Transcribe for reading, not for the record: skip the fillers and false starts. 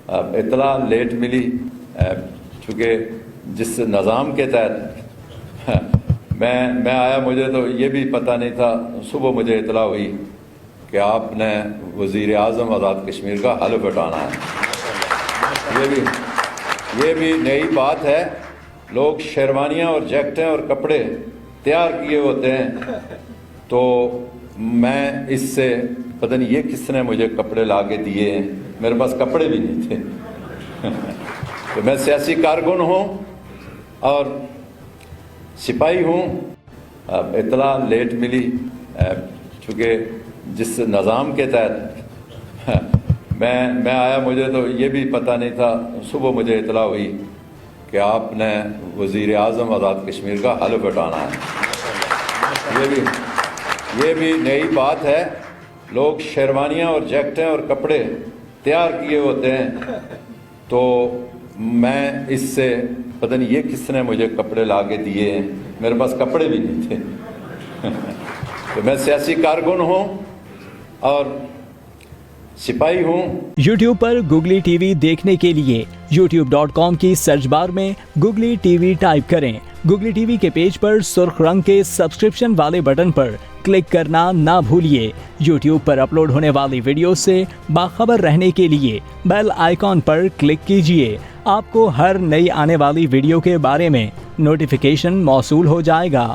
اطلاع لیٹ ملی چونکہ جس نظام کے تحت میں آیا، مجھے تو یہ بھی پتہ نہیں تھا. صبح مجھے اطلاع ہوئی کہ آپ نے وزیر اعظم آزاد کشمیر کا حلف اٹھانا ہے. یہ بھی نئی بات ہے. لوگ شیروانیاں اور جیکٹیں اور کپڑے تیار کیے ہوتے ہیں، تو میں اس سے پتہ نہیں یہ کس نے مجھے کپڑے لا کے دیے ہیں، میرے پاس کپڑے بھی نہیں تھے. تو میں سیاسی کارکن ہوں اور سپاہی ہوں. اطلاع لیٹ ملی چونکہ جس نظام کے تحت میں آیا، مجھے تو یہ بھی پتہ نہیں تھا. صبح مجھے اطلاع ہوئی کہ آپ نے وزیر اعظم آزاد کشمیر کا حلف اٹھانا ہے. یہ بھی نئی بات ہے. لوگ شیروانیاں اور جیکٹیں اور کپڑے تیار کیے ہوتے ہیں، تو میں اس سے پتہ نہیں یہ کس نے مجھے کپڑے لا کے دیے ہیں، میرے پاس کپڑے بھی نہیں تھے. تو میں سیاسی کارکن ہوں اور سپاہی ہوں. یوٹیوب پر گوگلی ٹی وی دیکھنے کے لیے youtube.com کی سرچ بار میں گوگلی ٹی وی ٹائپ کریں. گوگلی ٹی وی کے پیج پر سرخ رنگ کے سبسکرپشن والے بٹن پر کلک کرنا نہ بھولیے. یوٹیوب پر اپلوڈ ہونے والی ویڈیو سے باخبر رہنے کے لیے بیل آئیکن پر کلک کیجیے. آپ کو ہر نئی آنے والی ویڈیو کے بارے میں نوٹیفیکیشن موصول ہو جائے گا.